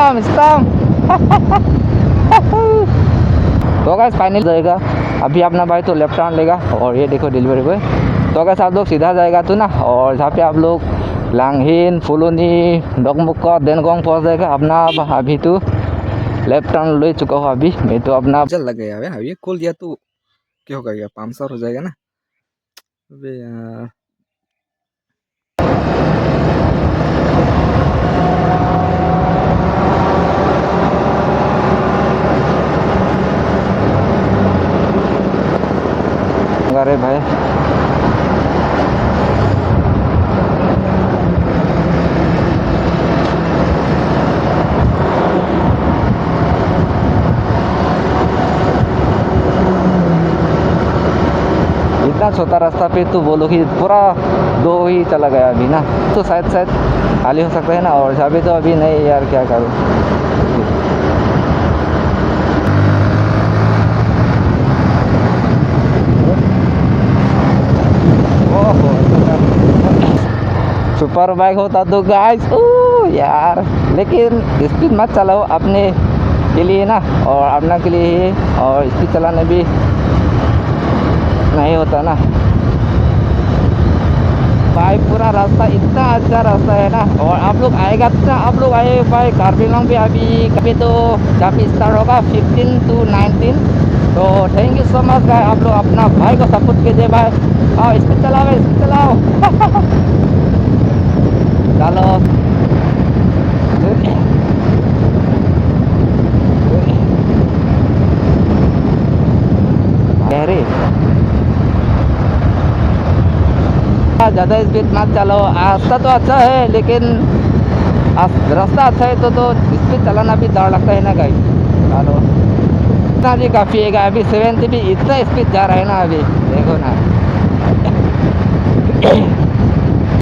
Storm storm. तो guys final जाएगा। अभी अपना भाई तो लेफ्ट टर्न लेगा और ये देखो डिलीवरी बॉय। तो गाइस आप लोग सीधा जाएगा तो ना, और जहाँ पे आप लोग लांगहिन, फुलोनी, डोकमुक्का, देनगोंग पहुँच जाएगा अपना। अभी तो लेफ्ट टर्न ले चुका हूँ अभी मैं तो अपना। चल लग गया है ये खोल दिया तो क्या होगा, ये पंचर हो जाएगा ना। अबे यार अरे भाई इतना छोटा रास्ता पे तो बोलो कि पूरा दो ही चला गया अभी ना। तो शायद शायद खाली हो सकता है ना, और अभी तो अभी नहीं यार, क्या करूँ। सुपर बाइक होता तो गाइस यार, लेकिन स्पीड मत चलाओ अपने के लिए ना, और अपना के लिए ही, और स्पीड चलाने भी नहीं होता ना भाई। पूरा रास्ता इतना अच्छा रास्ता है ना, और आप लोग आएगा तो आप लोग आए भाई कार्बी-आंलॉन्ग भी अभी कभी तो जब स्टार्ट होगा 15 to 19। तो थैंक यू सो मच भाई, आप लोग अपना भाई को सपोर्ट कीजिए भाई। आओ स्पीड चलाओ भाई, स्पीड चलाओ। चलो गहरे ज़्यादा स्पीड मत चलो। रास्ता तो अच्छा है लेकिन रास्ता अच्छा है तो स्पीड चलाना भी डर लगता है ना गाइस। चलो इतना भी काफ़ी है। अभी 70 भी इतना स्पीड जा रहा है ना अभी, देखो ना।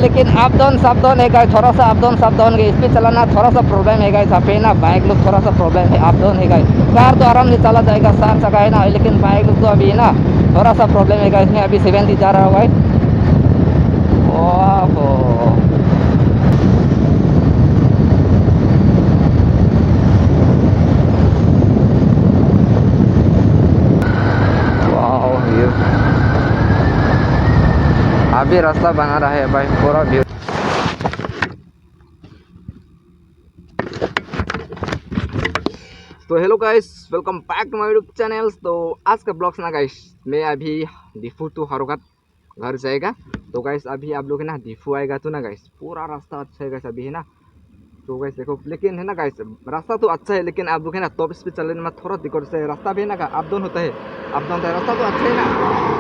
लेकिन अप डाउन सब डाउन है गाइस, थोड़ा सा अप डाउन सब डाउन है। स्पीड चलाना थोड़ा सा प्रॉब्लम है गाइस। यहाँ पे ना बाइक लोग थोड़ा सा प्रॉब्लम है, अप डाउन है गाइस। कार तो आराम से चला जाएगा, 7 चक्का है ना, लेकिन बाइक लोग तो अभी ना थोड़ा सा प्रॉब्लम है गाइस। मैं अभी 70 जा रहा हूँ गाइस। ओहो वाह, ये अभी रास्ता बना रहा है भाई, पूरा व्यू। तो hello guys, welcome back to my YouTube channel. तो आज का ब्लॉग्स ना गाइस, मैं अभी डिफू टू हरोगत घर जाएगा। तो गाइस अभी आप लोग है ना डिफू आएगा तो ना गाइस पूरा रास्ता अच्छा है गाइस अभी है ना। तो गाइस देखो, लेकिन है ना गाइस रास्ता तो अच्छा है, लेकिन आप लोग है ना टॉप स्पीड चलने में थोड़ा दिक्कत से। रास्ता भी है ना अप डाउन होता है, अप डाउन होता है। रास्ता तो अच्छा है ना,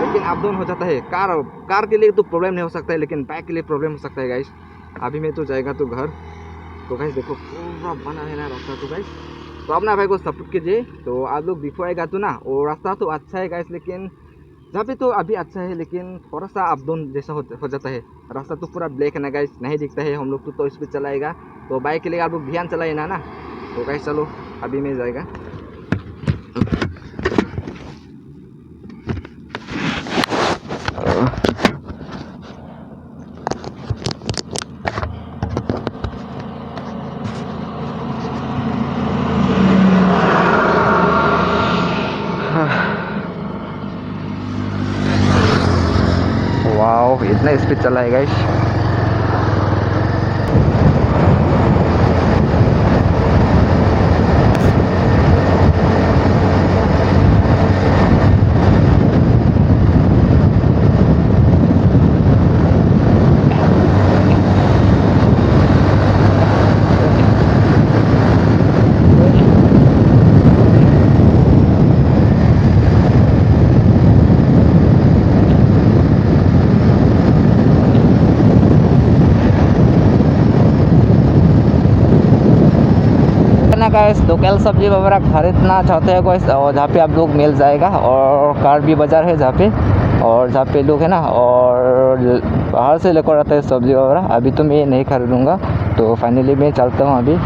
लेकिन अप डाउन हो जाता है। कार के लिए तो प्रॉब्लम नहीं हो सकता है, लेकिन बाइक के लिए प्रॉब्लम हो सकता है गाइस। अभी मैं तो जाएगा तो घर। तो गाइस देखो पूरा बना है ना रास्ता। तो गाइस तो अपना भाई को सपोर्ट कीजिए। तो आप लोग बिफो आएगा तो ना, और रास्ता तो अच्छा है गाइस, लेकिन जहाँ पे तो अभी अच्छा है, लेकिन थोड़ा सा अप डाउन जैसा हो जाता है। रास्ता तो पूरा ब्लैक है ना गाइस, नहीं दिखता है। हम लोग तो इस पर चलाएगा, तो बाइक के लिए आप लोग ध्यान चलाए ना। तो गाइस चलो अभी मैं जाएगा। वाह इतना स्पीड चला है गाइस। गाइस लोकल सब्जी वगैरह खरीदना चाहते हैं कोई, और जहाँ पे आप लोग मिल जाएगा। और कार्बी बाज़ार है जहाँ पे, और जहाँ पे लोग है ना, और बाहर से लेकर आते हैं सब्जी वगैरह। अभी तो मैं नहीं खरीदूँगा, तो फाइनली मैं चलता हूँ अभी।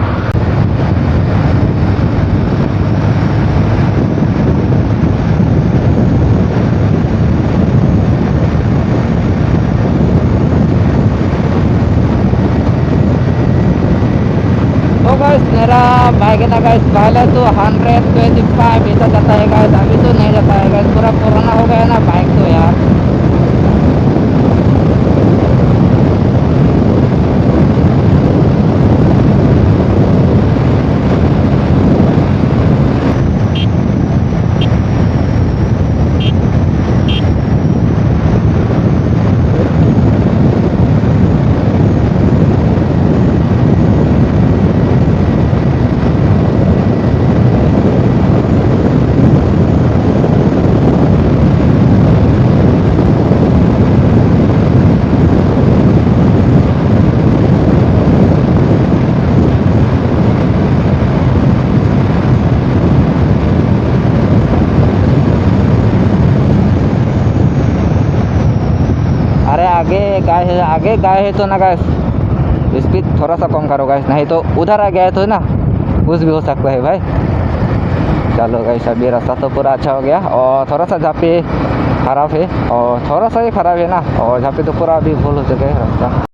तो गाइस मेरा बाइक है ना गाइस, पहले तो 125 ऐसा जाता है गाइस, अभी तो नहीं जाता है गाइस, पूरा पुराना हो गया ना बाइक तो यार। अरे आगे गाय है तो ना गाइस, स्पीड थोड़ा सा कम करो गाइस, नहीं तो उधर आ गया तो ना कुछ भी हो सकता है भाई। चलो गाइस, अभी रास्ता तो पूरा अच्छा हो गया, और थोड़ा सा जहाँ पे खराब है, और थोड़ा सा ही खराब है ना, और जहाँ पे तो पूरा अभी फुल हो चुका है रास्ता।